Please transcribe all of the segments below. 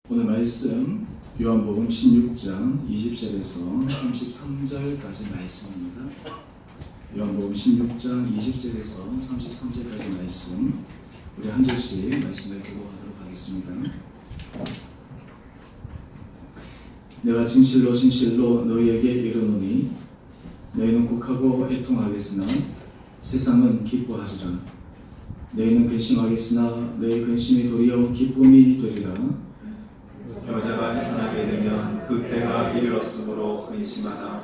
오늘 말씀 요한복음 16장 20절에서 33절까지 말씀입니다. 요한복음 16장 20절에서 33절까지 말씀, 우리 한 절씩 말씀을 교독하도록 하겠습니다. 내가 진실로 진실로 너희에게 이르노니 너희는 곡하고 애통하겠으나 세상은 기뻐하리라. 너희는 근심하겠으나 너희 근심이 도리어 기쁨이 되리라. 여자가 해산하게 되면 그 때가 이르렀으므로 근심하나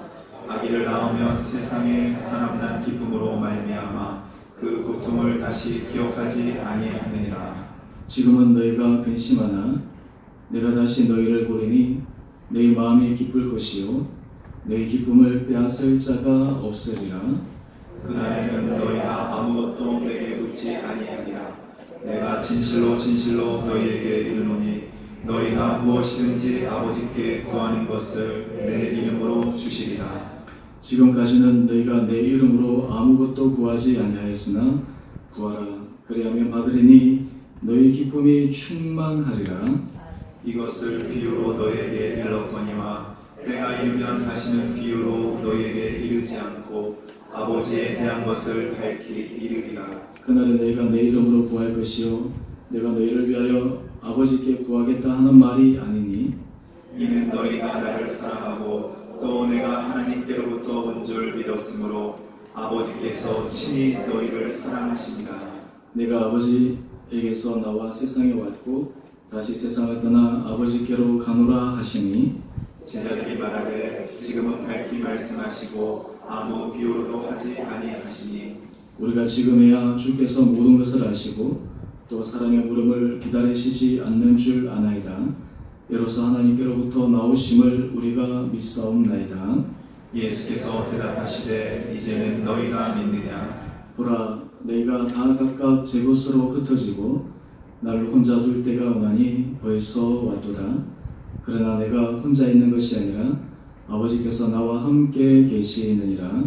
아기를 낳으면 세상에 해산함난 기쁨으로 말미암아 그 고통을 다시 기억하지 아니하느니라. 지금은 너희가 근심하나 내가 다시 너희를 보리니 너희 마음이 기쁠 것이요 너희 기쁨을 빼앗을 자가 없으리라. 그날에는 너희가 아무것도 내게 묻지 아니하리라. 내가 진실로 진실로 너희에게 이르노니 너희가 무엇이든지 아버지께 구하는 것을 내 이름으로 주시리라. 지금까지는 너희가 내 이름으로 아무것도 구하지 아니하였으나 구하라 그리하면 받으리니 너희 기쁨이 충만하리라. 이것을 비유로 너희에게 일렀거니와 때가 이르면 다시는 비유로 너희에게 이르지 않고 아버지에 대한 것을 밝히 이르리라. 그날에 너희가 내 이름으로 구할 것이요 내가 너희를 위하여 아버지께 구하겠다 하는 말이 아니니 이는 너희가 나를 사랑하고 또 내가 하나님께로부터 온 줄 믿었으므로 아버지께서 친히 너희를 사랑하십니다. 내가 아버지에게서 나와 세상에 왔고 다시 세상을 떠나 아버지께로 가노라 하시니 제자들이 말하되 지금은 밝히 말씀하시고 아무 비유로도 하지 아니하시니 우리가 지금에야 주께서 모든 것을 아시고 또 사람의 물음을 기다리시지 않는 줄 아나이다. 이로써 하나님께로부터 나오심을 우리가 믿사옵나이다. 예수께서 대답하시되 이제는 너희가 믿느냐. 보라 너희가 다 각각 제 곳으로 흩어지고 나를 혼자 둘 때가 오나니 벌써 왔도다. 그러나 내가 혼자 있는 것이 아니라 아버지께서 나와 함께 계시느니라.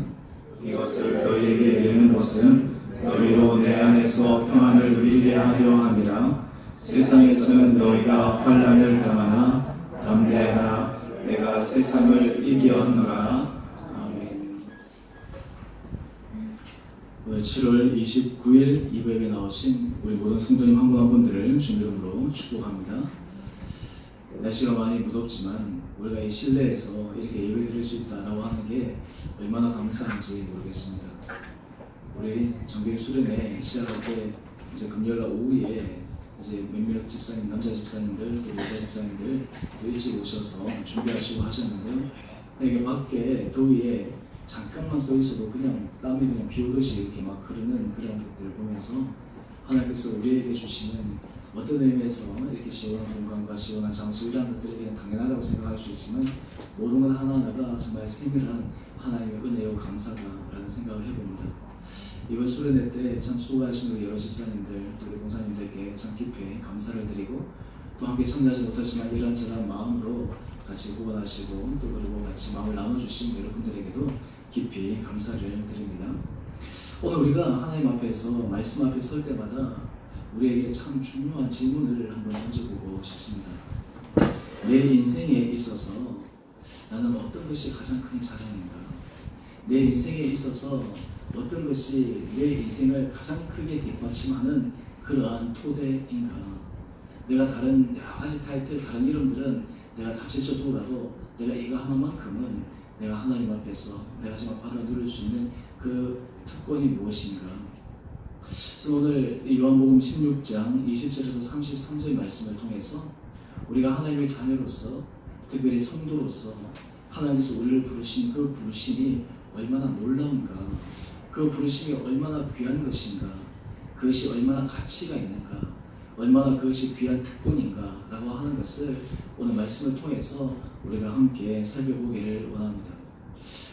이것을 너희에게 이르는 것은 너희로 내 안에서 평안을 누리게 하려 함이라. 세상에서는 너희가 환난을 당하나 담대하라. 내가 세상을 이기었노라. 아멘. 오늘 7월 29일 이브에 나오신 우리 모든 성도님 한 분 한 분들을 주님 이름으로 축복합니다. 날씨가 많이 무덥지만 우리가 이 실내에서 이렇게 예배 드릴 수 있다라고 하는 게 얼마나 감사한지 모르겠습니다. 우리 정규 수련회 시작할 때 이제 금요일 날 오후에 이제 몇몇 집사님, 남자 집사님들, 또 여자 집사님들 또 일찍 오셔서 준비하시고 하셨는데요. 이게 밖에 더위에 잠깐만 서 있어도 그냥 땀이 그냥 비 오듯이 이렇게 막 흐르는 그런 것들을 보면서 하나님께서 우리에게 주시는 어떤 의미에서 이렇게 시원한 공간과 시원한 장소 이런 것들이 그냥 당연하다고 생각할 수 있지만 모든 것 하나하나가 정말 세밀한 하나님의 은혜요 감사다라는 생각을 해봅니다. 이번 수련회 때 참 수고하신 우리 여러 집사님들 또 우리 공사님들께 참 깊이 감사를 드리고 또 함께 참여하지 못하지만 이런저런 마음으로 같이 후원하시고 또 그리고 같이 마음을 나눠주신 여러분들에게도 깊이 감사를 드립니다. 오늘 우리가 하나님 앞에서 말씀 앞에 설 때마다 우리에게 참 중요한 질문을 한번 던져보고 싶습니다. 내 인생에 있어서 나는 어떤 것이 가장 큰 자랑인가? 내 인생에 있어서 어떤 것이 내 인생을 가장 크게 뒷받침하는 그러한 토대인가? 내가 다른 여러 가지 타이틀, 다른 이름들은 내가 다 제쳐두고라도 내가 이거 하나만큼은 내가 하나님 앞에서 내가 정말 받아 누릴 수 있는 그 특권이 무엇인가? 그래서 오늘 요한복음 16장 20절에서 33절 말씀을 통해서 우리가 하나님의 자녀로서 특별히 성도로서 하나님께서 우리를 부르신 그 부르심이 얼마나 놀라운가, 그 부르심이 얼마나 귀한 것인가, 그것이 얼마나 가치가 있는가, 얼마나 그것이 귀한 특권인가 라고 하는 것을 오늘 말씀을 통해서 우리가 함께 살펴보기를 원합니다.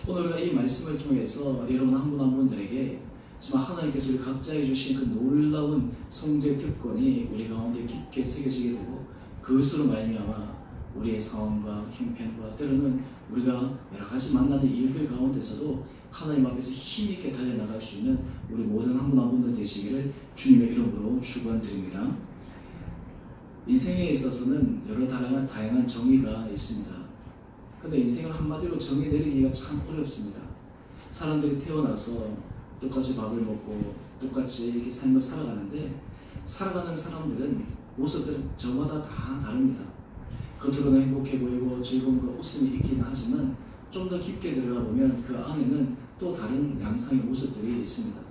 오늘 우리가 이 말씀을 통해서 여러분 한 분 한 분들에게 정말 하나님께서 우리 각자에게 주신 그 놀라운 성도의 특권이 우리 가운데 깊게 새겨지게 되고 그것으로 말미암아 우리의 상황과 형편과 때로는 우리가 여러 가지 만나는 일들 가운데서도 하나님 앞에서 힘있게 달려나갈 수 있는 우리 모든 한 분 한 분들 되시기를 주님의 이름으로 축원드립니다. 인생에 있어서는 여러 다양한 정의가 있습니다. 근데 인생을 한마디로 정의 내리기가 참 어렵습니다. 사람들이 태어나서 똑같이 밥을 먹고 똑같이 이렇게 삶을 살아가는데 살아가는 사람들은 모습들은 저마다 다 다릅니다. 겉으로는 행복해 보이고 즐거움과 웃음이 있긴 하지만 좀 더 깊게 들어가 보면 그 안에는 또 다른 양상의 모습들이 있습니다.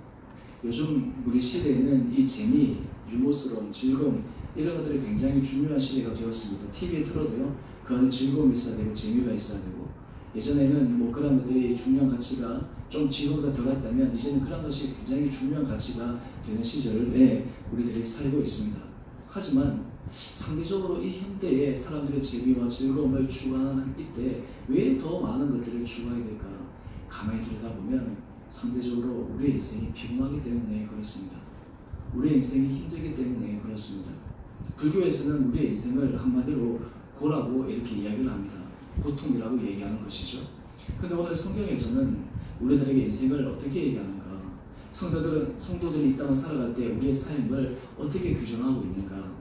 요즘 우리 시대에는 이 재미, 유머스러움, 즐거움 이런 것들이 굉장히 중요한 시대가 되었습니다. TV에 틀어도요 그 안에 즐거움이 있어야 되고 재미가 있어야 되고 예전에는 뭐 그런 것들이 중요한 가치가 좀 지금보다 더 갔다면 이제는 그런 것이 굉장히 중요한 가치가 되는 시절에 우리들이 살고 있습니다. 하지만 상대적으로 이 현대에 사람들의 재미와 즐거움을 추구하는 이때 왜 더 많은 것들을 추구하게 될까? 가만히 들여다보면 상대적으로 우리의 인생이 피곤하기 때문에 그렇습니다. 우리의 인생이 힘들기 때문에 그렇습니다. 불교에서는 우리의 인생을 한마디로 고라고 이렇게 이야기를 합니다. 고통이라고 얘기하는 것이죠. 근데 오늘 성경에서는 우리들에게 인생을 어떻게 얘기하는가? 성도들이 이 땅을 살아갈 때 우리의 삶을 어떻게 규정하고 있는가?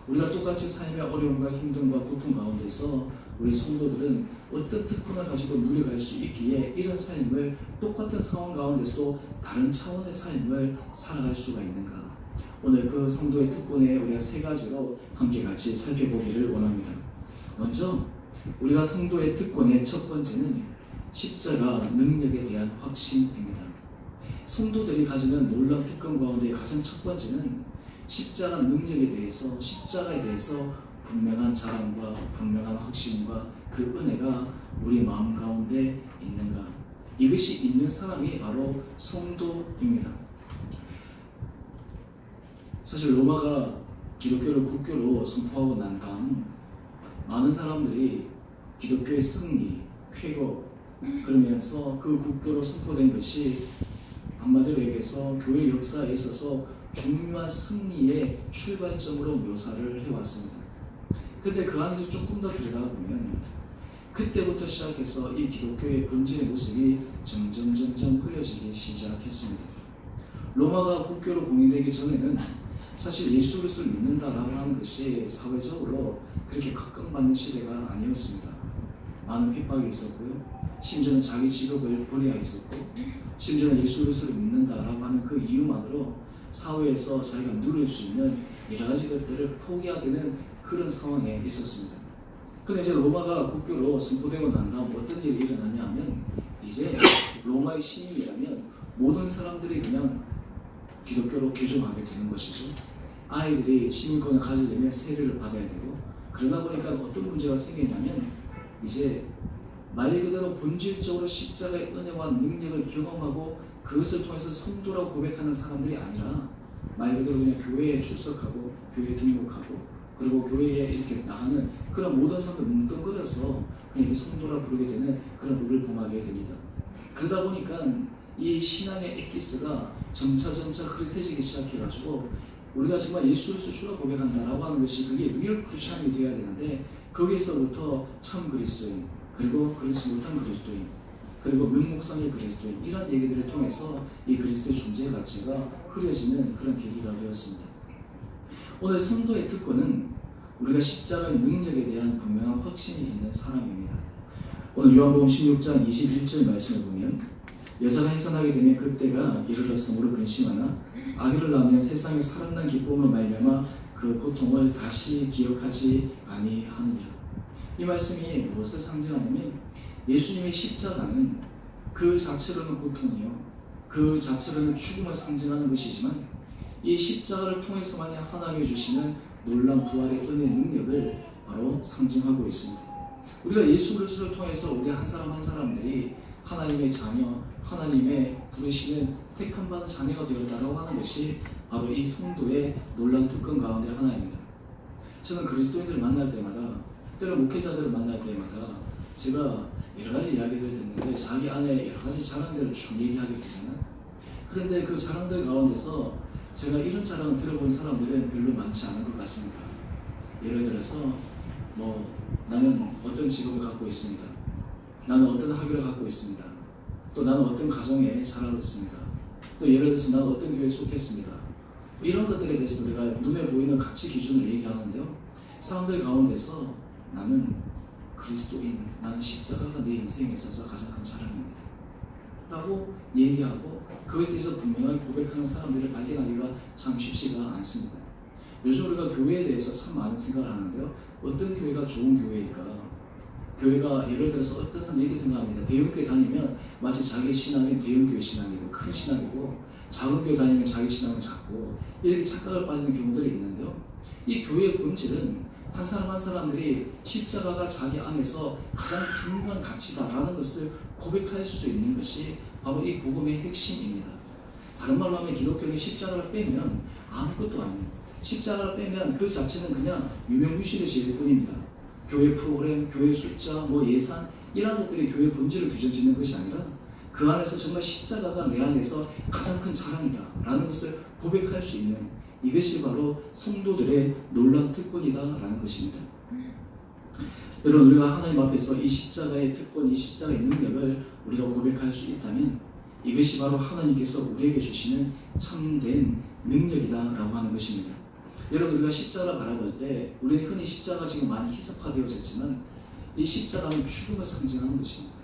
우리가 똑같이 삶의 어려움과 힘듦과 고통 가운데서 우리 성도들은 어떤 특권을 가지고 누려갈 수 있기에 이런 삶을 똑같은 상황 가운데서도 다른 차원의 삶을 살아갈 수가 있는가? 오늘 그 성도의 특권에 우리가 세 가지로 함께 같이 살펴보기를 원합니다. 먼저 우리가 성도의 특권의 첫 번째는 십자가 능력에 대한 확신입니다. 성도들이 가지는 놀라운 특권 가운데 가장 첫 번째는 십자가 능력에 대해서, 십자가에 대해서 분명한 자랑과 분명한 확신과 그 은혜가 우리 마음 가운데 있는가? 이것이 있는 사람이 바로 성도입니다. 사실 로마가 기독교를 국교로 선포하고 난 다음 많은 사람들이 기독교의 승리, 쾌거 그러면서 그 국교로 선포된 것이 한마디로 얘기해서 교회 역사에 있어서 중요한 승리의 출발점으로 묘사를 해왔습니다. 근데 그 안에서 조금 더 들어가 보면 그때부터 시작해서 이 기독교의 본질의 모습이 점점 흐려지기 시작했습니다. 로마가 국교로 공인되기 전에는 사실 예수 그리스도를 믿는다라고 하는 것이 사회적으로 그렇게 각광받는 시대가 아니었습니다. 많은 핍박이 있었고요. 심지어는 자기 직업을 버려야했었고 심지어는 예수 그리스도를 믿는다라고 하는 그 이유만으로 사회에서 자기가 누릴 수 있는 여러 가지 것들을 포기해야 되는 그런 상황에 있었습니다. 근데 이제 로마가 국교로 선포되고 난 다음 어떤 일이 일어나냐 하면 이제 로마의 시민이라면 모든 사람들이 그냥 기독교로 개종하게 되는 것이죠. 아이들이 시민권을 가지려면 세례를 받아야 되고 그러다 보니까 어떤 문제가 생기냐면 이제 말 그대로 본질적으로 십자가의 은혜와 능력을 경험하고 그것을 통해서 성도라고 고백하는 사람들이 아니라 말 그대로 그냥 교회에 출석하고 교회에 등록하고 그리고 교회에 이렇게 나가는 그런 모든 사람들 뭉뚱그려서 그냥 성도라 부르게 되는 그런 룰을 범하게 됩니다. 그러다 보니까 이 신앙의 엑기스가 점차 흐릿해지기 시작해가지고 우리가 정말 예수 그리스도 주라 고백한다라고 하는 것이 그게 리얼 크리스천이 되어야 되는데 거기서부터 참 그리스도인 그리고 그렇지 못한 그리스도인 그리고 명목상의 그리스도인 이런 얘기들을 통해서 이 그리스도의 존재 가치가 흐려지는 그런 계기가 되었습니다. 오늘 성도의 특권은 우리가 십자가의 능력에 대한 분명한 확신이 있는 사람입니다. 오늘 요한복음 16장 21절 말씀을 보면 여자가 해산하게 되면 그때가 이르렀으므로 근심하나 아기를 낳으면 세상에 사랑난 기쁨으로 말미암아 그 고통을 다시 기억하지 아니하느냐. 이 말씀이 무엇을 상징하냐면 예수님의 십자가는 그 자체로는 고통이요 그 자체로는 죽음을 상징하는 것이지만 이 십자가를 통해서만이 하나님이 주시는 놀라운 부활의 은혜 능력을 바로 상징하고 있습니다. 우리가 예수 그리스도를 통해서 우리 한 사람 한 사람들이 하나님의 자녀, 하나님의 부르시는 택함 받은 자녀가 되었다라고 하는 것이 바로 이 성도의 놀라운 특권 가운데 하나입니다. 저는 그리스도인들을 만날 때마다 때로 목회자들을 만날 때마다 제가 여러 가지 이야기를 듣는데 자기 안에 여러 가지 자랑들을 쭉 얘기하게 되잖아요. 그런데 그 자랑들 가운데서 제가 이런 자랑을 들어본 사람들은 별로 많지 않은 것 같습니다. 예를 들어서 나는 어떤 직업을 갖고 있습니다. 나는 어떤 학위를 갖고 있습니다. 또 나는 어떤 가정에 자라고 있습니다. 또 예를 들어서 나는 어떤 교회에 속했습니다. 이런 것들에 대해서 우리가 눈에 보이는 가치 기준을 얘기하는데요. 사람들 가운데서 나는 그리스도인, 나는 십자가가 내 인생에 있어서 가장 큰 자랑입니다 라고 얘기하고 그것에 대해서 분명하게 고백하는 사람들을 발견하기가 참 쉽지가 않습니다. 요즘 우리가 교회에 대해서 참 많은 생각을 하는데요. 어떤 교회가 좋은 교회일까? 교회가 예를 들어서 어떤 사람이 이렇게 생각합니다. 대형교회 다니면 마치 자기 신앙이 대형교회 신앙이고 큰 신앙이고, 작은 교회 다니면 자기 신앙은 작고, 이렇게 착각을 빠지는 경우들이 있는데요. 이 교회의 본질은 한 사람 한 사람들이 십자가가 자기 안에서 가장 중요한 가치다라는 것을 고백할 수 있는 것이 바로 이 복음의 핵심입니다. 다른 말로 하면 기독교는 십자가를 빼면 아무것도 아니에요. 십자가를 빼면 그 자체는 그냥 유명무실해질 뿐입니다. 교회 프로그램, 교회 숫자, 예산 이런 것들이 교회의 본질을 규정짓는 것이 아니라 그 안에서 정말 십자가가 내 안에서 가장 큰 자랑이다 라는 것을 고백할 수 있는, 이것이 바로 성도들의 놀라운 특권이다 라는 것입니다. 여러분, 우리가 하나님 앞에서 이 십자가의 특권, 이 십자가의 능력을 우리가 고백할 수 있다면 이것이 바로 하나님께서 우리에게 주시는 참된 능력이다 라고 하는 것입니다. 여러분, 우리가 십자가를 바라볼 때 우리는 흔히 십자가가 지금 많이 희석화되어졌지만 이 십자가는 죽음을 상징하는 것입니다.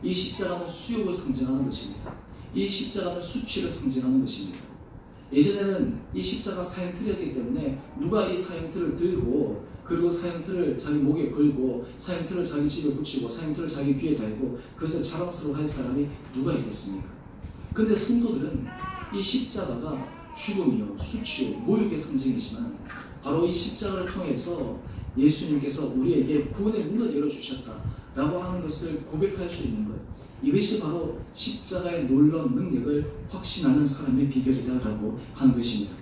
이 십자가는 수욕을 상징하는 것입니다. 이 십자가는 수치를 상징하는 것입니다. 예전에는 이 십자가 사형틀이었기 때문에 누가 이 사형틀을 들고 그리고 사형틀을 자기 목에 걸고 사형틀을 자기 집에 붙이고 사형틀을 자기 귀에 달고 그것을 자랑스러워할 사람이 누가 있겠습니까? 근데 성도들은 이 십자가가 죽음이요, 수치요, 모욕의 상징이지만 바로 이 십자가를 통해서 예수님께서 우리에게 구원의 문을 열어주셨다라고 하는 것을 고백할 수 있는 것, 이것이 바로 십자가의 놀라운 능력을 확신하는 사람의 비결이다라고 하는 것입니다.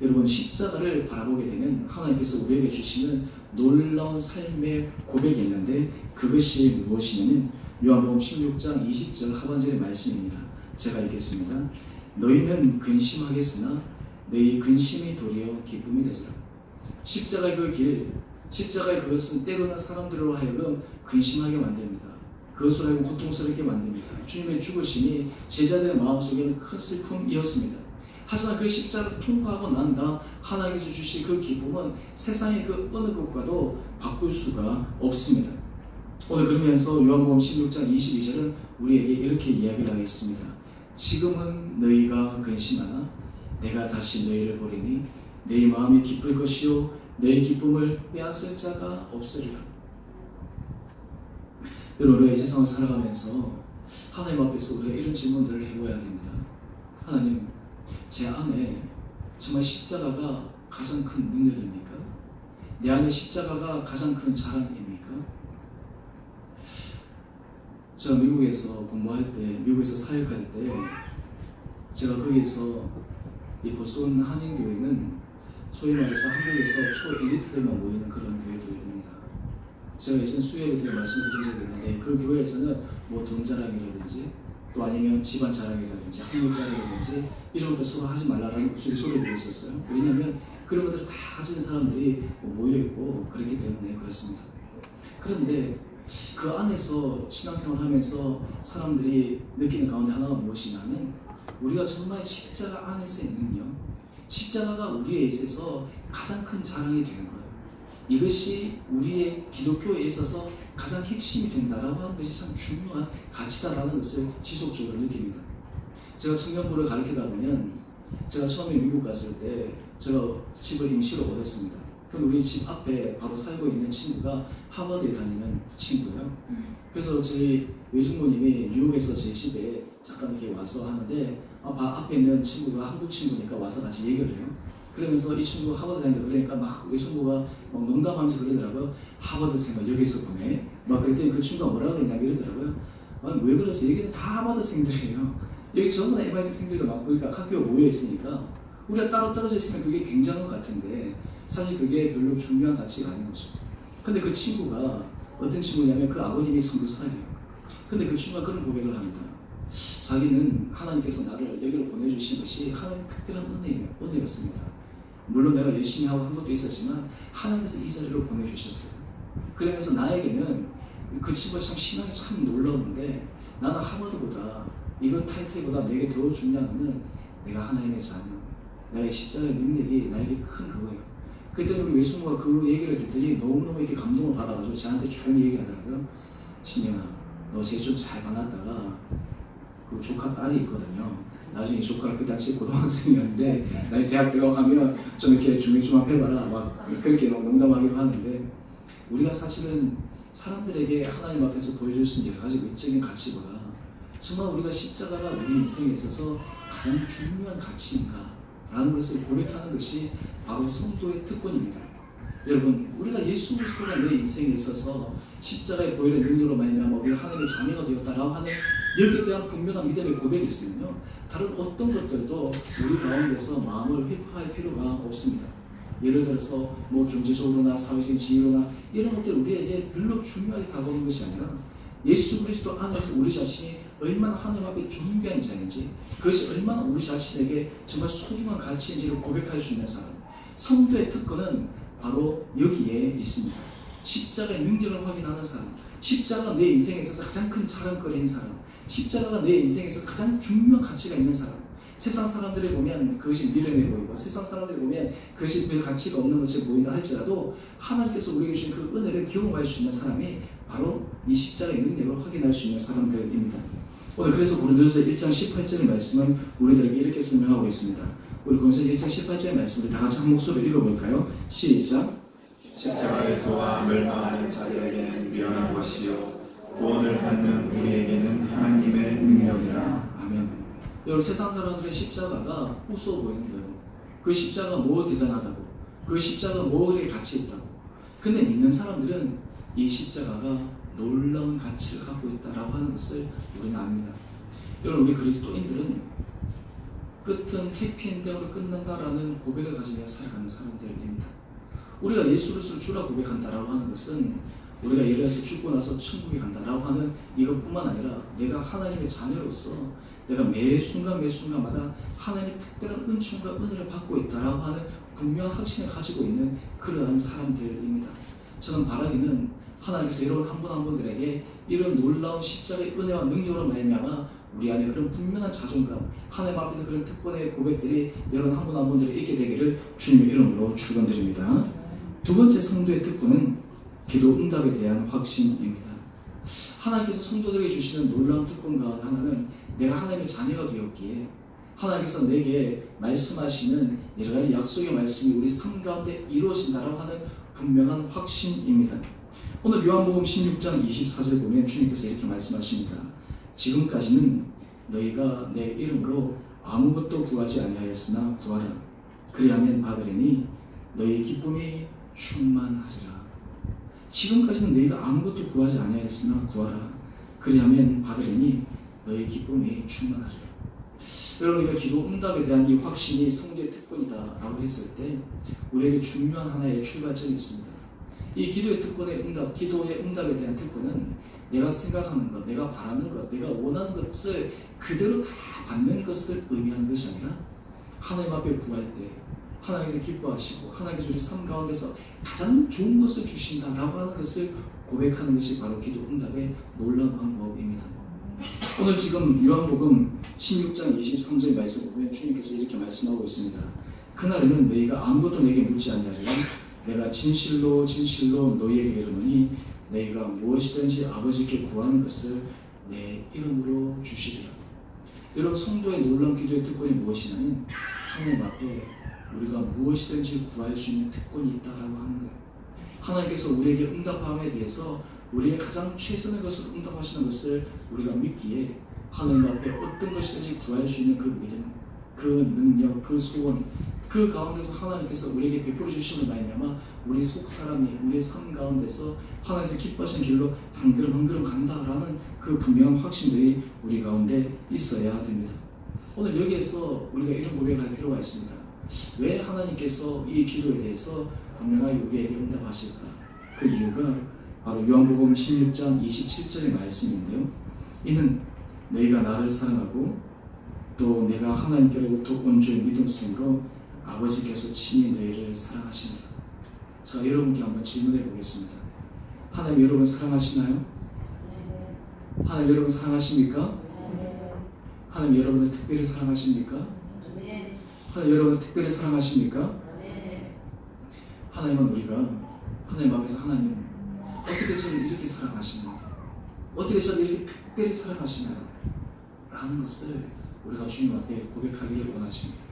여러분, 십자가를 바라보게 되면 하나님께서 우리에게 주시는 놀라운 삶의 고백이 있는데 그것이 무엇이냐면 요한복음 16장 20절 하반절의 말씀입니다. 제가 읽겠습니다. 너희는 근심하겠으나 너희 근심이 도리어 기쁨이 되리라. 십자가의 그 길, 십자가의 그것은 때로는 사람들로 하여금 근심하게 만듭니다. 그것으로 하여금 고통스럽게 만듭니다. 주님의 죽으심이 제자들의 마음속에는 큰 슬픔이었습니다. 하지만 그 십자가를 통과하고 난 다음 하나님께서 주신 그 기쁨은 세상의 그 어느 것과도 바꿀 수가 없습니다. 오늘 그러면서 요한복음 16장 22절은 우리에게 이렇게 이야기를 하겠습니다. 지금은 너희가 근심하나 내가 다시 너희를 보리니 너희 마음이 기쁠 것이요 너희 기쁨을 빼앗을 자가 없으리라. 여러분, 우리가 이 세상을 살아가면서 하나님 앞에서 우리가 이런 질문들을 해봐야 됩니다. 하나님, 제 안에 정말 십자가가 가장 큰 능력입니까? 내 안에 십자가가 가장 큰 자랑입니까? 제가 미국에서 공부할 때, 미국에서 사역할 때 제가 거기에서 이 보스턴 한인교회는 소위 말해서 한국에서 초엘리트들만 모이는 그런 교회들입니다. 제가 예전 수요일에 말씀드린 적이 있는데 그 교회에서는 돈 자랑이라든지 또 아니면 집안 자랑이라든지 학력 자랑이라든지 이런 것도 서로 하지 말라라는 소리를 있었어요. 왜냐하면 그런 것들을 다 가진 사람들이 모여있고 그렇기 때문에 그렇습니다. 그런데 그 안에서 신앙생활을 하면서 사람들이 느끼는 가운데 하나가 무엇이냐면 우리가 정말 십자가 안에서의 능력, 십자가가 우리에 있어서 가장 큰 자랑이 되는 거예요. 이것이 우리의 기독교에 있어서 가장 핵심이 된다라고 하는 것이 참 중요한 가치다라는 것을 지속적으로 느낍니다. 제가 청년부를 가르치다 보면 제가 처음에 미국 갔을 때 제가 집을 임시로 얻었습니다. 그럼 우리 집 앞에 바로 살고 있는 친구가 하버드에 다니는 친구예요. 그래서 저희 외숙모님이 뉴욕에서 제 집에 잠깐 이렇게 와서 하는데 앞에 있는 친구가 한국 친구니까 와서 같이 얘기를 해요. 그러면서 이 친구가 하버드 다닌다 그러니까 막 외숙모가 막 농담하면서 그러더라고요. 하버드생을 여기서 보내? 막 그랬더니 그 친구가 뭐라 그러냐고 이러더라고요. 아니 왜 그러세요? 여기는 다 하버드생들이에요. 여기 전부 다 MIT생들도 많고 그러니까 학교가 모여 있으니까 우리가 따로 떨어져 있으면 그게 굉장한 것 같은데 사실 그게 별로 중요한 가치가 아닌 거죠. 근데 그 친구가 어떤 친구냐면 그 아버님이 선교사예요. 근데 그 친구가 그런 고백을 합니다. 자기는 하나님께서 나를 여기로 보내주신 것이 하나님 특별한 은혜였습니다. 물론 내가 열심히 하고 한 것도 있었지만 하나님께서 이 자리로 보내주셨어요. 그러면서 나에게는 그 친구가 참 신앙이 참 놀라웠는데 나는 하버드보다 이런 타이틀보다 내게 더 중요한 것은 내가 하나님의 자녀, 나의 십자가의 능력이 나에게 큰 그거예요. 그때는 우리 외숙모가 그 얘기를 듣더니 너무너무 이렇게 감동을 받아가지고 저한테 조용히 얘기하더라고요. 신영아, 너 제주 잘 만났다가 그 조카 딸이 있거든요. 나중에 조카가 그 당시 고등학생이었는데 나이 대학 들어가면 좀 이렇게 준비 좀 해봐라 막 그렇게 농담하기도 하는데, 우리가 사실은 사람들에게 하나님 앞에서 보여줄 수 있는 여러 가지 외적인 가치보다 정말 우리가 십자가가 우리 인생에 있어서 가장 중요한 가치인가 라는 것을 고백하는 것이 바로 성도의 특권입니다. 여러분, 우리가 예수 그리스도가 내 인생에 있어서 십자가의 보혈의 능력으로 말미암아 우리가 하나님의 자녀가 되었다라고 하는 여기에 대한 분명한 믿음의 고백이 있으면요, 다른 어떤 것들도 우리 가운데서 마음을 회파할 필요가 없습니다. 예를 들어서 뭐 경제적으로나 사회적인 지위로나 이런 것들 우리에게 별로 중요하게 다가오는 것이 아니라 예수 그리스도 안에서 우리 자신이 얼마나 하나님 앞에 존귀한 자인지, 그것이 얼마나 우리 자신에게 정말 소중한 가치인지를 고백할 수 있는 사람, 성도의 특권은 바로 여기에 있습니다. 십자가의 능력을 확인하는 사람, 십자가가 내 인생에 있어서 가장 큰 자랑거리인 사람, 십자가가 내 인생에 있어서 가장 중요한 가치가 있는 사람. 세상 사람들을 보면 그것이 미련해 보이고 세상 사람들을 보면 그것이 별 가치가 없는 것이 보인다 할지라도 하나님께서 우리에게 주신 그 은혜를 경험할 수 있는 사람이 바로 이 십자가의 능력을 확인할 수 있는 사람들입니다. 오늘 그래서 고린도전서 1장 18절의 말씀은 우리들에게 이렇게 설명하고 있습니다. 우리 고린도전서 1장 18절의 말씀을 다 같이 한 목소리로 읽어볼까요? 시작. 십자가의 도와 멸망하는 자들에게는 미련한 것이요 구원을 받는 우리에게는 하나님의 능력이라. 아멘. 여러분, 세상 사람들의 십자가가 우스워 보이는 거예요. 그 십자가가 뭐 대단하다고, 그 십자가가 뭐에 가치 있다고. 근데 믿는 사람들은 이 십자가가 놀라운 가치를 갖고 있다라고 하는 것을 우리는 압니다. 여러분, 우리 그리스도인들은 끝은 해피엔딩으로 끝난다라는 고백을 가지며 살아가는 사람들입니다. 우리가 예수 그리스도를 주라 고백한다라고 하는 것은 우리가 예를 들어서 죽고 나서 천국에 간다라고 하는 이것뿐만 아니라 내가 하나님의 자녀로서 내가 매 순간마다 하나님의 특별한 은총과 은혜를 받고 있다라고 하는 분명한 확신을 가지고 있는 그러한 사람들입니다. 저는 바라기는 하나님께서 여러분 한 분 한 분들에게 이런 놀라운 십자가의 은혜와 능력으로 말미암아 우리 안에 그런 분명한 자존감, 하나님 앞에서 그런 특권의 고백들이 여러분 한 분 한 분들에게 있게 되기를 주님의 이름으로 축원드립니다. 두 번째 성도의 특권은 기도 응답에 대한 확신입니다. 하나님께서 성도들에게 주시는 놀라운 특권 가운데 하나는 내가 하나님의 자녀가 되었기에 하나님께서 내게 말씀하시는 여러 가지 약속의 말씀이 우리 삶 가운데 이루어진다라고 하는 분명한 확신입니다. 오늘 요한복음 16장 24절 보면 주님께서 이렇게 말씀하십니다. 지금까지는 너희가 내 이름으로 아무것도 구하지 아니하였으나 구하라. 그리하면 받으리니 너희 기쁨이 충만하리라. 지금까지는 너희가 아무것도 구하지 아니하였으나 구하라. 그리하면 받으리니 너희 기쁨이 충만하리라. 여러분, 우리가 기도 응답에 대한 이 확신이 성도의 특권이다라고 했을 때 우리에게 중요한 하나의 출발점이 있습니다. 이 기도의 특권의 응답, 기도의 응답에 대한 특권은 내가 생각하는 것, 내가 바라는 것, 내가 원하는 것을 그대로 다 받는 것을 의미하는 것이 아니라 하나님 앞에 구할 때 하나님께서 기뻐하시고 하나님께서 우리 삶 가운데서 가장 좋은 것을 주신다라고 하는 것을 고백하는 것이 바로 기도 응답의 놀라운 방법입니다. 오늘 지금 요한복음 16장 23절 말씀 보면 주님께서 이렇게 말씀하고 있습니다. 그날에는 너희가 아무것도 내게 묻지 아니하리라. 내가 진실로 진실로 너희에게 이르노니 너희가 무엇이든지 아버지께 구하는 것을 내 이름으로 주시리라. 여러분, 성도의 놀라운 기도의 특권이 무엇이냐면 하나님 앞에 우리가 무엇이든지 구할 수 있는 특권이 있다라고 하는 거예요. 하나님께서 우리에게 응답함에 대해서 우리의 가장 최선의 것을 응답하시는 것을 우리가 믿기에 하나님 앞에 어떤 것이든지 구할 수 있는 그 믿음, 그 능력, 그 소원, 그 가운데서 하나님께서 우리에게 베풀어 주심을 말미암아 우리 속 사람이 우리의 삶 가운데서 하나님께서 기뻐하시는 길로 한 걸음 한 걸음 간다라는 그 분명한 확신들이 우리 가운데 있어야 됩니다. 오늘 여기에서 우리가 이런 고백을 할 필요가 있습니다. 왜 하나님께서 이 기도에 대해서 분명하게 우리에게 응답하실까? 그 이유가 바로 요한복음 16장 27절의 말씀인데요. 이는 너희가 나를 사랑하고 또 내가 하나님께로부터 온 줄 믿음으로 아버지께서 친히 너희를 사랑하십니다. 자, 여러분께 한번 질문해 보겠습니다. 하나님 여러분 사랑하시나요? 하나님 여러분 사랑하십니까? 하나님 여러분을 특별히 사랑하십니까? 하나님 여러분을 특별히 사랑하십니까? 하나님은 우리가 하나님 앞에서 하나님 어떻게 저를 이렇게 사랑하시나요? 어떻게 저를 이렇게 특별히 사랑하시나요? 라는 것을 우리가 주님 앞에 고백하기를 원하십니다.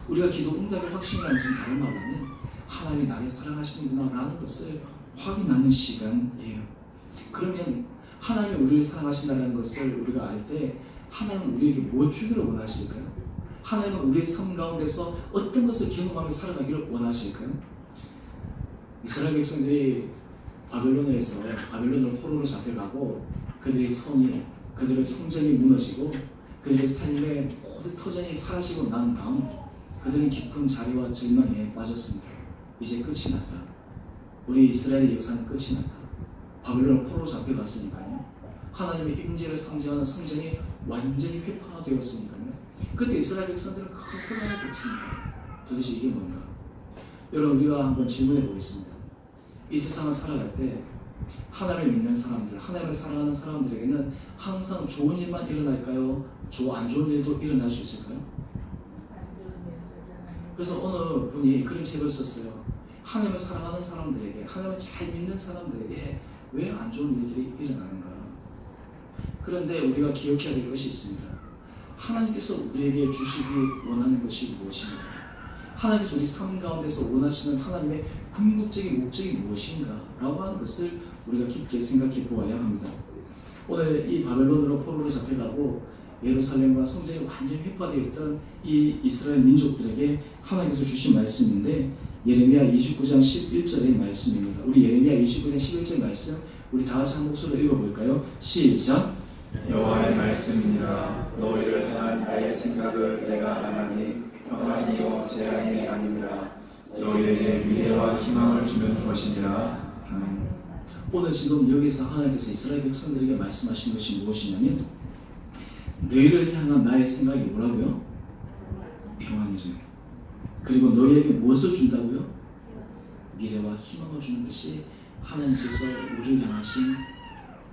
우리가 기도 응답의 확신이라는 것은 다른 말로 하면 하나님이 나를 사랑하시는구나 라는 것을 확인하는 시간이에요. 그러면 하나님이 우리를 사랑하신다는 것을 우리가 알 때 하나님은 우리에게 뭐 주기를 원하실까요? 하나님은 우리의 삶 가운데서 어떤 것을 경험하며 살아가기를 원하실까요? 이스라엘 백성들이 바벨론으로 포로로 잡혀가고 그들의 성이, 그들의 성전이 무너지고 그들의 삶의 모든 터전이 사라지고 난 다음 그들은 깊은 자리와 절망에 빠졌습니다. 이제 끝이 났다. 우리 이스라엘의 역사는 끝이 났다. 바벨론 포로로 잡혀갔으니까요. 하나님의 임재를 상징하는 성전이 완전히 회파되었으니까요. 그때 이스라엘 백성들은 큰 혼란을 겪습니다. 도대체 이게 뭔가? 여러분, 우리가 한번 질문해 보겠습니다. 이 세상을 살아갈 때 하나님을 믿는 사람들, 하나님을 사랑하는 사람들에게는 항상 좋은 일만 일어날까요? 안 좋은 일도 일어날 수 있을까요? 그래서 어느 분이 그런 책을 썼어요. 하나님을 사랑하는 사람들에게, 하나님을 잘 믿는 사람들에게 왜 안 좋은 일들이 일어나는가? 그런데 우리가 기억해야 될 것이 있습니다. 하나님께서 우리에게 주시기 원하는 것이 무엇인가? 하나님께서 우리 삶 가운데서 원하시는 하나님의 궁극적인 목적이 무엇인가? 라고 하는 것을 우리가 깊게 생각해 보아야 합니다. 오늘 이 바벨론으로 포로로 잡혀가고 예루살렘과 성전이 완전히 회파되어 있던 이 이스라엘 민족들에게 하나님께서 주신 말씀인데 예레미야 29장 11절의 말씀입니다. 우리 예레미야 29장 11절 말씀 우리 다 같이 한 목소리로 읽어볼까요? 시작! 여호와의 말씀이니라. 너희를 향한 나의 생각을 내가 아나니 평안이요 재앙이 아니니라. 너희에게 미래와 희망을 주는 것이니라. 아멘. 오늘 지금 여기서 하나님께서 이스라엘 백성들에게 말씀하신 것이 무엇이냐면 너희를 향한 나의 생각이 뭐라고요? 평안이래요. 그리고 너희에게 무엇을 준다고요? 미래와 희망을 주는 것이 하나님께서 우리를 향하신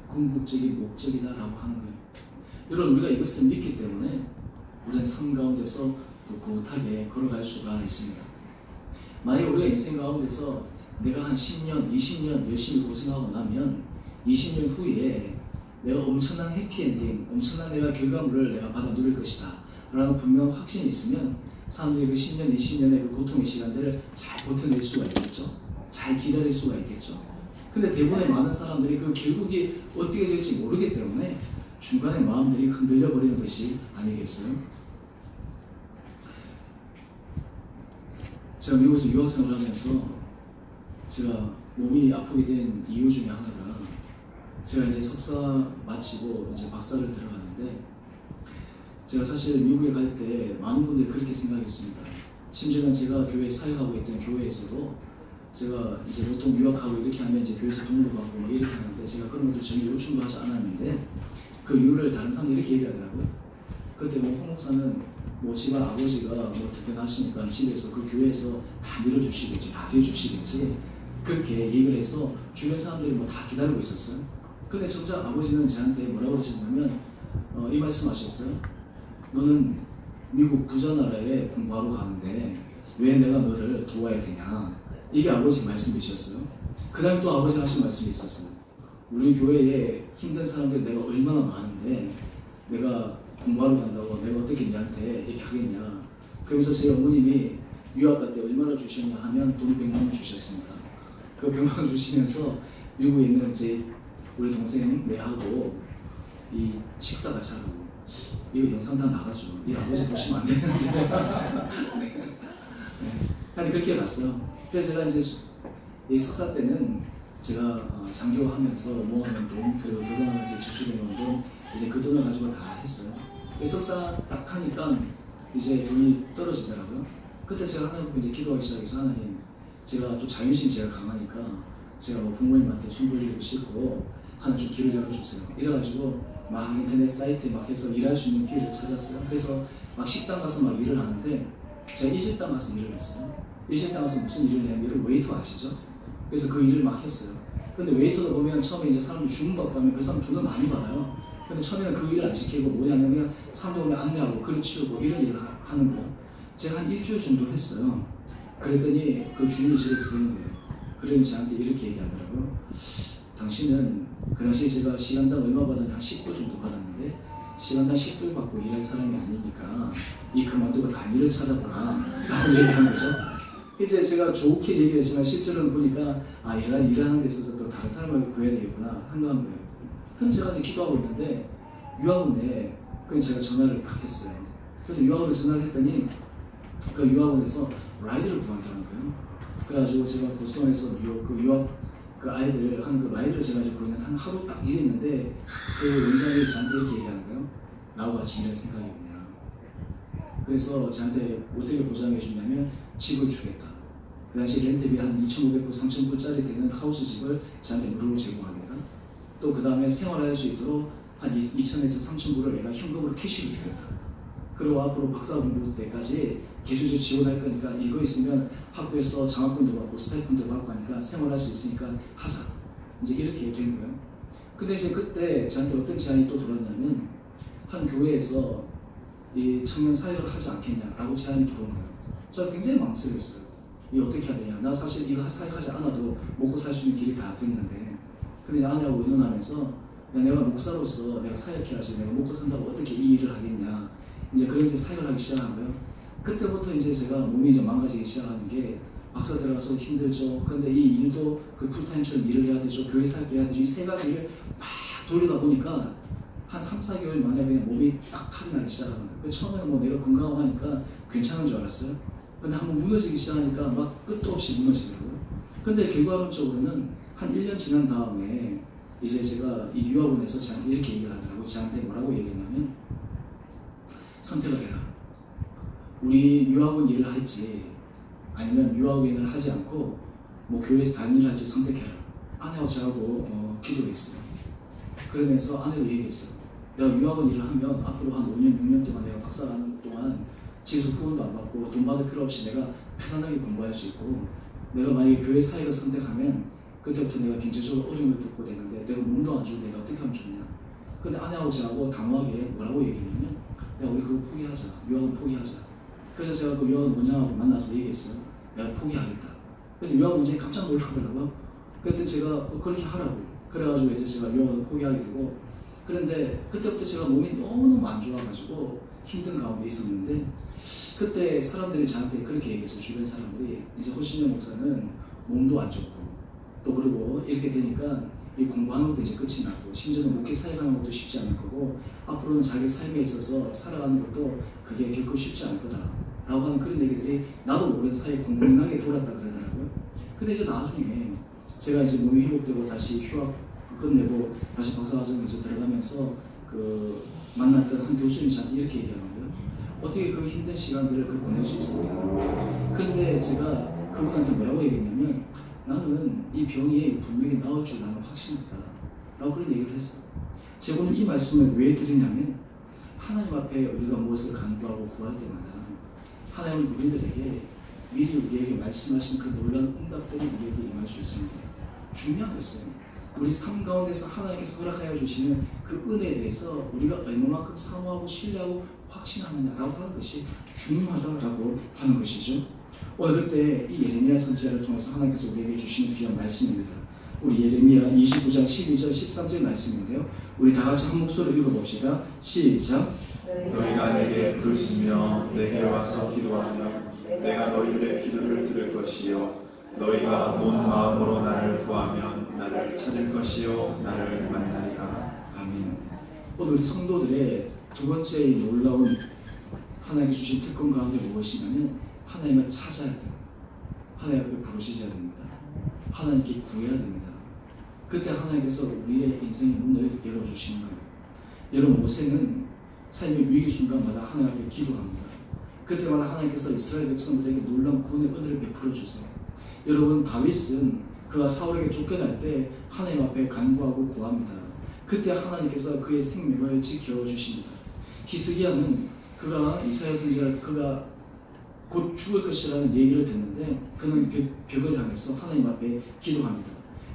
궁극적인 목적이다라고 하는 거예요. 여러분, 우리가 이것을 믿기 때문에 우리는 삶 가운데서 꿋꿋하게 걸어갈 수가 있습니다. 만약 우리가 인생 가운데서 내가 한 10년, 20년 열심히 고생하고 나면 20년 후에 내가 엄청난 해피엔딩, 엄청난 내가 결과물을 내가 받아 누릴 것이다 라는 분명한 확신이 있으면 사람들이 그 10년, 20년의 그 고통의 시간들을 잘 버텨낼 수가 있겠죠. 잘 기다릴 수가 있겠죠. 근데 대부분의 많은 사람들이 그 결국이 어떻게 될지 모르기 때문에 중간에 마음들이 흔들려 버리는 것이 아니겠어요? 제가 미국에서 유학생활을 하면서 제가 몸이 아프게 된 이유 중에 하나가 제가 이제 석사 마치고 이제 박사를 들어가는데 제가 사실 미국에 갈 때 많은 분들이 그렇게 생각했습니다. 심지어는 제가 교회 사역하고 있던 교회에서도 제가 이제 보통 유학하고 이렇게 하면 이제 교회에서 돈도 받고 뭐 이렇게 하는데 제가 그런 것들 전혀 요청도 하지 않았는데 그 이유를 다른 사람들이 이렇게 얘기하더라고요. 그때 뭐 홍 목사는 뭐 집안 아버지가 뭐 대단하시니까 집에서 그 교회에서 다 밀어주시겠지, 다 대주시겠지 그렇게 얘기를 해서 주변 사람들이 뭐 다 기다리고 있었어요. 근데 정작 아버지는 저한테 뭐라고 그러셨냐면 이 말씀하셨어요. 너는 미국 부자 나라에 공부하러 가는데 왜 내가 너를 도와야 되냐? 이게 아버지 말씀이셨어요. 그 다음 또 아버지가 하신 말씀이 있었어요. 우리 교회에 힘든 사람들이 내가 얼마나 많은데 내가 공부하러 간다고 내가 어떻게 니한테 이렇게 하겠냐. 그러면서 제 어머님이 유학 갈 때 얼마나 주셨냐 하면 돈 100만 원 주셨습니다. 그 100만 원 주시면서 미국에 있는 우리 동생 내하고 이 식사 같이 하고 이거 영상 다 나가죠. 이 아버지 보시면 안 되는데 네. 아니 그렇게 갔어요. 그래서 제가 이제 이 석사 때는 제가 장교하면서 모아놓은 돈 그리고 결혼하면서 저축해놓은 돈 이제 그 돈을 가지고 다 했어요. 석사 딱 하니까 이제 돈이 떨어지더라고요. 그때 제가 하나님 이제 기도하기 시작해서 하나님 제가 또 자존심이 제가 강하니까 제가 뭐 부모님한테 손 벌리기도 싫고 하나님 좀 길을 열어주세요. 이래가지고 막 인터넷 사이트에 막 해서 일할 수 있는 기회를 찾았어요. 그래서 막 식당 가서 막 일을 하는데 제가 이 식당 가서 일을 했어요. 이 식당 가서 무슨 일을 했냐면 웨이터 아시죠? 그래서 그 일을 막 했어요. 근데 웨이터도 보면 처음에 이제 사람들 주문받고 하면 그 사람 돈을 많이 받아요. 근데 처음에는 그 일을 안 시키고 뭐냐면 그냥 사람들 오면 안내하고 그릇 치우고 이런 일을 하는 거예요. 제가 한 일주일 정도 했어요. 그랬더니 그 주인이 저를 부르는 거예요. 그러니 저한테 이렇게 얘기하더라고요. 당신은 그 당시에 제가 시간당 얼마 받았는데 한 10불 정도 받았는데 시간당 10불 받고 일할 사람이 아니니까 이 그만두고 다른 일을 찾아보라 라고 얘기한 거죠. 이제 제가 좋게 얘기했지만 실제로는 보니까 일하는 데 있어서 또 다른 사람을 구해야 되겠구나 한거한 거예요. 그래서 제가 이제 기도하고 있는데 유학원 내에 그래서 제가 전화를 딱 했어요. 그래서 유학원에 전화를 했더니 그 유학원에서 라이드를 구한다는 거예요. 그래가지고 제가 보스턴에서 뉴욕 그 유학 그 아이들 하는 그 라이드를 제가 이제 구했는데 한 하루 딱 일했는데 그 원장이 저한테 이렇게 얘기하는 거예요. 나와 같이 일할 생각이 없냐. 그래서 저한테 어떻게 보장해 주냐면 집을 주겠다. 그 당시 렌트비 한 2,500불, 3,000불짜리 되는 하우스 집을 저한테 무료로 제공하겠다. 또 그 다음에 생활할 수 있도록 한 2,000에서 3,000불을 내가 현금으로 캐시로 주겠다. 그리고 앞으로 박사 공부 때까지 계속 지원할 거니까 이거 있으면 학교에서 장학금도 받고 스타이펜도 받고 하니까 생활할 수 있으니까 하자. 이제 이렇게 된 거예요. 근데 이제 그때 저한테 어떤 제안이 또 들어왔냐면 한 교회에서 이 청년 사역을 하지 않겠냐라고 제안이 들어온 거예요. 저는 굉장히 망설였어요. 이거 어떻게 해야 되냐. 나 사실 이거 사역하지 않아도 먹고 살 수 있는 길이 다 됐는데 근데 아내하고 의논하면서 내가 목사로서 내가 사역해야지 내가 먹고 산다고 어떻게 이 일을 하겠냐. 이제 그러면서 사역을 하기 시작한 거예요. 그때부터 이제 제가 몸이 이제 망가지기 시작하는 게 박사 들어가서 힘들죠. 그런데 이 일도 그 풀타임처럼 일을 해야 되죠. 교회 사역도 해야 되죠. 이 세 가지를 막 돌리다 보니까 한 3, 4개월 만에 그냥 몸이 딱 탈이 나기 시작하는 거예요. 처음에는 뭐 내가 건강하고 하니까 괜찮은 줄 알았어요. 근데 한번 무너지기 시작하니까 막 끝도 없이 무너지더라고요. 근데 결과론적으로는 한 1년 지난 다음에 이제 제가 이 유학원에서 저한테 이렇게 얘기를 하더라고요. 저한테 뭐라고 얘기했냐면 선택을 해라. 우리 유학원 일을 할지 아니면 유학원 일을 하지 않고 뭐 교회에서 다른 일을 할지 선택해라. 아내하고 저하고 기도했어요. 그러면서 아내도 얘기했어요. 내가 유학원 일을 하면 앞으로 한 5년, 6년 동안 내가 박사하는 동안 지수 후원도 안 받고 돈 받을 필요 없이 내가 편안하게 공부할 수 있고 내가 만약에 교회 사역을 선택하면 그때부터 내가 경제적으로 어려움을 겪고 되는데 내가 몸도 안 좋고 내가 어떻게 하면 좋냐. 근데 아내하고 저하고 단호하게 뭐라고 얘기했냐면 야 우리 그거 포기하자. 유학원 포기하자. 그래서 제가 그 유학원 원장하고 만나서 얘기했어요. 내가 포기하겠다. 그래서 유학원 원장이 깜짝 놀라더라고요. 그때 제가 그렇게 하라고. 그래가지고 이제 제가 유학원을 포기하게 되고 그런데 그때부터 제가 몸이 너무너무 안 좋아가지고 힘든 가운데 있었는데 그때 사람들이 저한테 그렇게 얘기했어요. 주변 사람들이 이제 허신영 목사는 몸도 안 좋고 또 그리고 이렇게 되니까 이 공부하는 것도 이제 끝이 나고 심지어는 목회 사역하는 것도 쉽지 않을 거고 앞으로는 자기 삶에 있어서 살아가는 것도 그게 결코 쉽지 않을 거다 라고 하는 그런 얘기들이 나도 모르는 사이에 공공하게 돌았다 그러더라고요. 근데 이제 나중에 제가 이제 몸이 회복되고 다시 휴학 끝내고 다시 박사과정에 이제 들어가면서 그 만났던 한 교수님이 저한테 이렇게 얘기하는 거예요. 어떻게 그 힘든 시간들을 보낼 수 있습니까? 그런데 제가 그분한테 뭐라고 얘기했냐면 나는 이 병이 분명히 나을 줄 나는 확신했다 라고 그런 얘기를 했어요. 제가 오늘 이 말씀을 왜 드리냐면 하나님 앞에 우리가 무엇을 간구하고 구할 때마다 하나님은 우리들에게 미리 우리에게 말씀하신 그 놀라운 응답들이 우리에게 임할 수 있습니다. 중요한 것은 우리 삶 가운데서 하나님께서 허락하여 주시는 그 은혜에 대해서 우리가 얼마만큼 사모하고 신뢰하고 확신하느냐라고 하는 것이 중요하다라고 하는 것이죠. 오늘 그때 이 예레미야 선지자를 통해서 하나님께서 우리에게 주시는 귀한 말씀입니다. 우리 예레미야 29장 12절 13절 말씀인데요. 우리 다 같이 한 목소리로 읽어봅시다. 시작. 너희가 내게 부르짖으며 내게 와서 기도하며 내가 너희들의 기도를 들을 것이요 너희가 온 마음으로 나를 구하면 나를 찾을 것이요 나를 만나리라. 아멘. 오늘 우리 성도들의 두 번째 놀라운 하나님께 주신 특권 가운데 무엇이냐면 하나님을 찾아야 돼요. 하나님 앞에 부르짖어야 됩니다. 하나님께 구해야 됩니다. 그때 하나님께서 우리의 인생의 문을 열어주시는 거예요. 여러분 모세는 삶의 위기 순간마다 하나님 앞에 기도합니다. 그때마다 하나님께서 이스라엘 백성들에게 놀라운 구원의 은혜를 베풀어 주세요. 여러분 다윗은 그가 사울에게 쫓겨날 때 하나님 앞에 간구하고 구합니다. 그때 하나님께서 그의 생명을 지켜주십니다. 히스기야는 그가 이사야 선지자 그가 곧 죽을 것이라는 얘기를 듣는데 그는 벽을 향해서 하나님 앞에 기도합니다.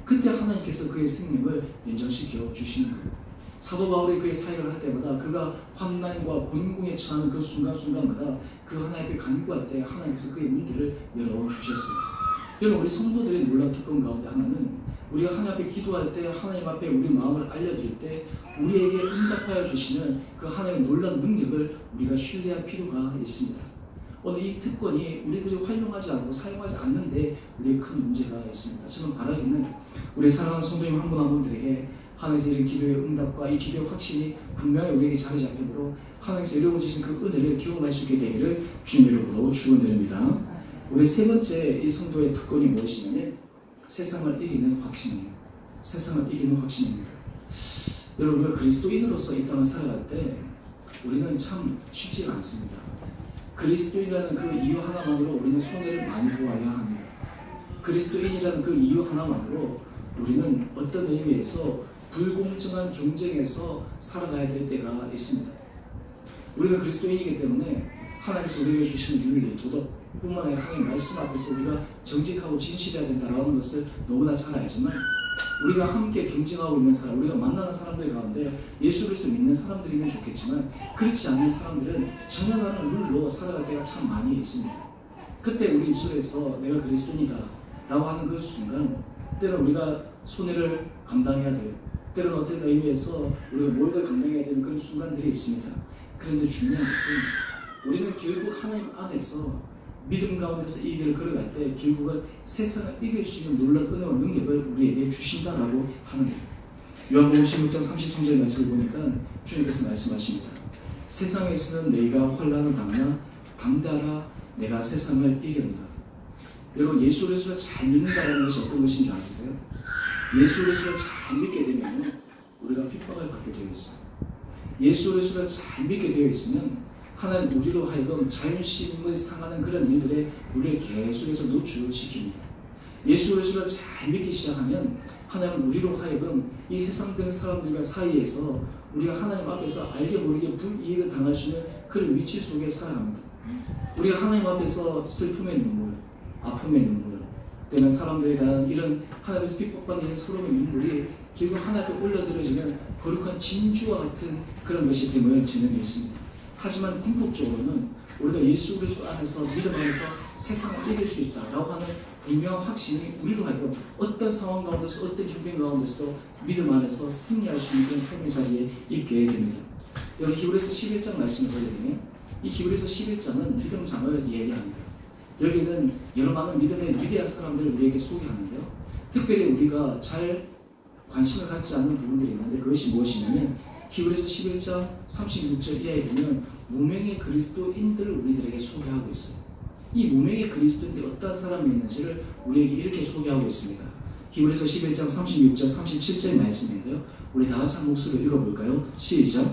그때 하나님께서 그의 생명을 연장시켜 주시는 거예요. 사도 바울이 그의 사역을 할 때마다 그가 환난과 곤궁에 처하는 그 순간순간마다 그 하나님 앞에 간구할 때 하나님께서 그의 문들을 열어주셨어요. 여러분, 우리 성도들의 놀라운 특권 가운데 하나는 우리가 하나님 앞에 기도할 때, 하나님 앞에 우리 마음을 알려드릴 때 우리에게 응답하여 주시는 그 하나님의 놀라운 능력을 우리가 신뢰할 필요가 있습니다. 오늘 이 특권이 우리들이 활용하지 않고 사용하지 않는데 우리의 큰 문제가 있습니다. 저는 바라기는 우리 사랑하는 성도님 한 분 한 분들에게 하나님께서 이런 기도의 응답과 이 기도의 확신이 분명히 우리에게 자리 잡히므로 하나님께서 이루어 주신 그 은혜를 기억할 수 있게 되기를 주님의 이름으로 축원드립니다. 우리 세 번째 이 성도의 특권이 무엇이냐면 세상을 이기는 확신이에요. 세상을 이기는 확신입니다. 여러분, 우리가 그리스도인으로서 이 땅을 살아갈 때 우리는 참 쉽지가 않습니다. 그리스도인이라는 그 이유 하나만으로 우리는 손해를 많이 보아야 합니다. 그리스도인이라는 그 이유 하나만으로 우리는 어떤 의미에서 불공정한 경쟁에서 살아가야 될 때가 있습니다. 우리는 그리스도인이기 때문에 하나님께서 우리에게 주신 윤리, 도덕뿐만 아니라 하나님의 말씀 앞에서 우리가 정직하고 진실해야 된다는 것을 너무나 잘 알지만 우리가 함께 경쟁하고 있는 사람, 우리가 만나는 사람들 가운데 예수 그리스도 믿는 사람들이면 좋겠지만 그렇지 않은 사람들은 전혀 다른 룰로 살아갈 때가 참 많이 있습니다. 그때 우리 입술에서 내가 그리스도인이다 라고 하는 그 순간 때로는 우리가 손해를 감당해야 될, 때로는 어떤 의미에서 우리가 모욕을 감당해야 되는 그런 순간들이 있습니다. 그런데 중요한 것은 우리는 결국 하나님 안에서 믿음 가운데서 이 길을 걸어갈 때 결국은 세상을 이길 수 있는 놀라운 은혜와 능력을 우리에게 주신다라고 하는 겁니다. 요한복음 16장 33절 말씀을 보니까 주님께서 말씀하십니다. 세상에서는 너희가 환난을 당하나 담대하라, 내가 세상을 이겼노라. 여러분, 예수 그리스도를 잘 믿는다는 것이 어떤 것인지 아세요? 예수 그리스도를 잘 믿게 되면 우리가 핍박을 받게 되어 있어요. 예수 그리스도를 잘 믿게 되어 있으면 하나님 우리로 하여금 자존심을 상하는 그런 일들에 우리를 계속해서 노출시킵니다. 예수 그리스도를 잘 믿기 시작하면 하나님 우리로 하여금 이 세상적인 사람들과 사이에서 우리가 하나님 앞에서 알게 모르게 불이익을 당할 수 있는 그런 위치 속에 살아갑니다. 우리가 하나님 앞에서 슬픔의 눈물, 아픔의 눈물, 때는 사람들에 대한 이런 하나님께서 핍박받는 서러움의 눈물이 결국 하나님 앞에 올려드려지는 거룩한 진주와 같은 그런 것이 됨을 저는 믿습니다. 하지만 궁극적으로는 우리가 예수 그리스도 안에서 믿음 안에서 세상을 이길 수 있다라고 하는 분명한 확신이 우리로 하여금 어떤 상황 가운데서 어떤 형편 가운데서도 믿음 안에서 승리할 수 있는 그런 삶의 자리에 있게 됩니다. 여기 히브리서 11장 말씀을 보게 되면 이 히브리서 11장은 믿음장을 얘기합니다. 여기는 여러 많은 믿음의 위대한 사람들을 우리에게 소개하는데요. 특별히 우리가 잘 관심을 갖지 않는 부분들이 있는데 그것이 무엇이냐면 히브리서 11장 36절 이하에 보면 무명의 그리스도인들을 우리들에게 소개하고 있어요. 이 무명의 그리스도인들이 어떤 사람이 있는지를 우리에게 이렇게 소개하고 있습니다. 히브리서 11장 36절 37절 말씀인데요. 우리 다 같이 한 목소리로 읽어볼까요? 시작.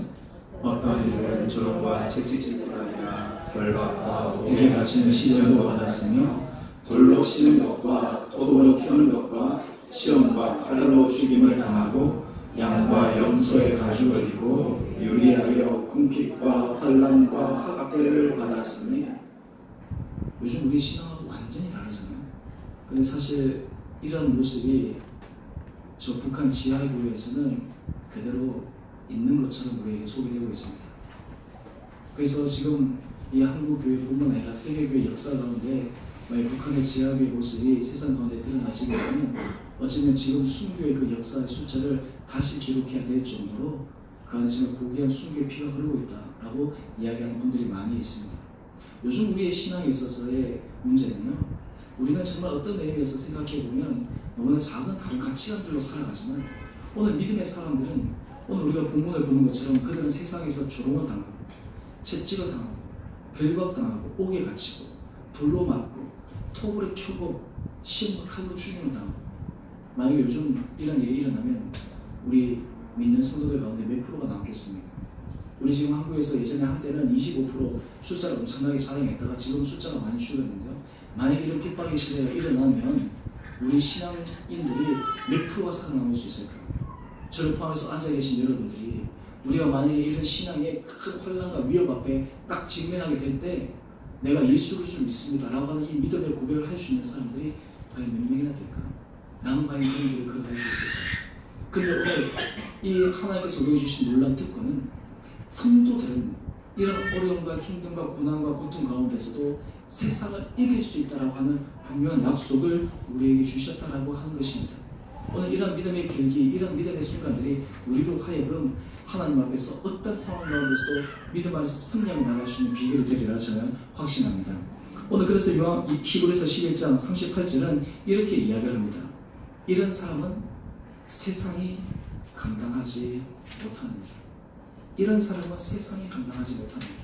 어떤 이들은 조롱과 채찍질뿐 아니라 결박과 옥에 갇히는 시련도 받았으며 돌로 치는 것과 톱으로 켜는 것과 시험과 칼로 죽임을 당하고 양과 염소의 가죽을 입고 유리하여 궁핍과 환난과 학대를 받았으니. 요즘 우리 신앙하고 완전히 다르잖아요. 근데 사실 이런 모습이 저 북한 지하의 교회에서는 그대로 있는 것처럼 우리에게 소개되고 있습니다. 그래서 지금 이 한국 교회뿐만 아니라 세계 교회 역사 가운데 북한의 지하교회 모습이 세상 가운데 드러나시게 되면 어쩌면 지금 순교의 그 역사의 숫자를 다시 기록해야 될 정도로 그 안에 지금 고귀한 순교의 피가 흐르고 있다라고 이야기하는 분들이 많이 있습니다. 요즘 우리의 신앙에 있어서의 문제는요, 우리는 정말 어떤 의미에서 생각해보면 너무나 작은 다른 가치관들로 살아가지만 오늘 믿음의 사람들은 오늘 우리가 본문을 보는 것처럼 그들은 세상에서 조롱을 당하고 채찍을 당하고 결박당하고 옥에 갇히고 돌로 맞고 톱으로 켜고 시험과 칼로 죽임을 당하고. 만약에 요즘 이런 일이 일어나면 우리 믿는 성도들 가운데 몇 프로가 남겠습니까? 우리 지금 한국에서 예전에 한때는 25% 숫자를 엄청나게 자랑했다가 지금 숫자가 많이 줄었는데요. 만약에 이런 핍박의 시대가 일어나면 우리 신앙인들이 몇 프로가 살아남을 수 있을까요? 저를 포함해서 앉아 계신 여러분들이 우리가 만약에 이런 신앙의 큰 환난과 위협 앞에 딱 직면하게 될 때 내가 예수 그리스도를 믿습니다 라고 하는 이 믿음의 고백을 할 수 있는 사람들이 과연 몇 명이나 될까? 나는 과연 그런 길을 걸어갈 수 있을까? 근데 오늘 이 하나님께서 우리에게 주신 놀라운 특권은 성도들은 이런 어려움과 힘듦과 고난과 고통 가운데서도 세상을 이길 수 있다라고 하는 분명한 약속을 우리에게 주셨다라고 하는 것입니다. 오늘 이런 믿음의 길기, 이런 믿음의 순간들이 우리로 하여금 하나님 앞에서 어떤 상황 가운데서도 믿음 안에서 승리하며 나갈 수 있는 비결이 되리라 저는 확신합니다. 오늘 그래서 히브리서 11장 38절은 이렇게 이야기를 합니다. 이런 사람은 세상이 감당하지 못하느니라. 이런 사람은 세상이 감당하지 못하느니라.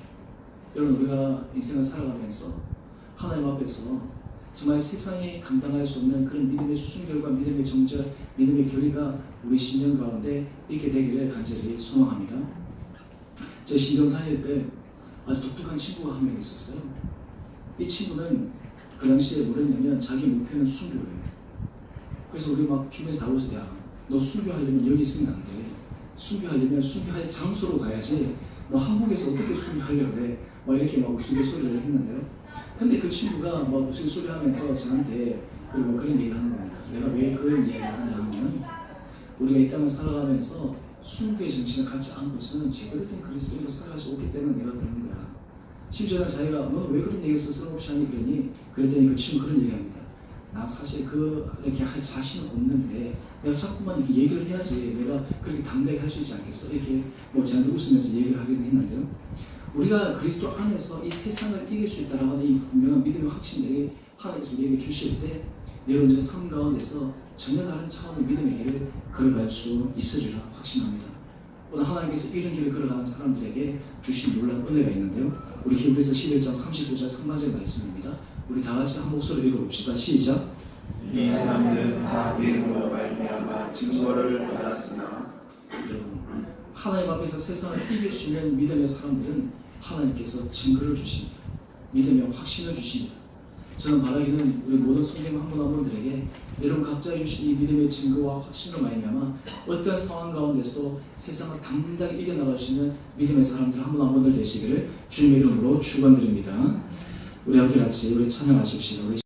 여러분, 우리가 인생을 살아가면서 하나님 앞에서 정말 세상이 감당할 수 없는 그런 믿음의 순결과 믿음의 정절, 믿음의 결의가 우리 신령 가운데 있게 되기를 간절히 소망합니다. 제 신경 다닐 때 아주 독특한 친구가 한 명 있었어요. 이 친구는 그 당시에 뭐랬냐면 자기 목표는 순교예요. 그래서 우리 막 주변에서 나오면서 야, 너 순교하려면 여기 있으면 안 돼. 순교하려면 순교할 장소로 가야지. 너 한국에서 어떻게 순교하려고 해? 막 이렇게 막 우스갯소리를 했는데요. 근데 그 친구가 막 우스갯소리 하면서 저한테 그리고 그런 얘기를 하는 겁니다. 내가 왜 그런 이야기를 하냐 하면 우리가 이 땅을 살아가면서 순교의 정신을 갖지 않고서는 제대로 된 그리스도인으로 살아갈 수 없기 때문에 내가 그러는 거야. 심지어는 자기가 너는 왜 그런 얘기를 스스럼없이 하니 그러니 그랬더니 그 친구 그런 얘기합니다. 나 사실 그렇게 할 자신은 없는데 내가 자꾸만 이렇게 얘기를 해야지 내가 그렇게 담대하게 할 수 있지 않겠어? 이렇게 뭐 저한테 웃으면서 얘기를 하기도 했는데요. 우리가 그리스도 안에서 이 세상을 이길 수 있다라고 하는 이 분명한 믿음의 확신을 하나님께서 우리에게 주실 때 여러분들의 삶 가운데서 전혀 다른 차원의 믿음의 길을 걸어갈 수 있으리라 확신합니다. 오늘 하나님께서 이런 길을 걸어가는 사람들에게 주신 놀라운 은혜가 있는데요. 우리 히브리서 11장 39절 상반절 말씀입니다. 우리 다 같이 한 목소리로 읽어봅시다. 시작. 이 사람들은 다 믿음으로 말미암아 증거를 받았으나. 여러분, 하나님 앞에서 세상을 이길 수 있는 믿음의 사람들은 하나님께서 증거를 주십니다. 믿음의 확신을 주십니다. 저는 바라기는 우리 모든 성경 한 분 한 분들에게 여러분 각자의 주신 이 믿음의 증거와 확신으로 말미암아 어떠한 상황 가운데서도 세상을 당당히 이겨나갈 수 있는 믿음의 사람들 한 분 한 분들 되시기를 주님의 이름으로 축원드립니다. 우리 함께 같이 우리 찬양하십시다. 우리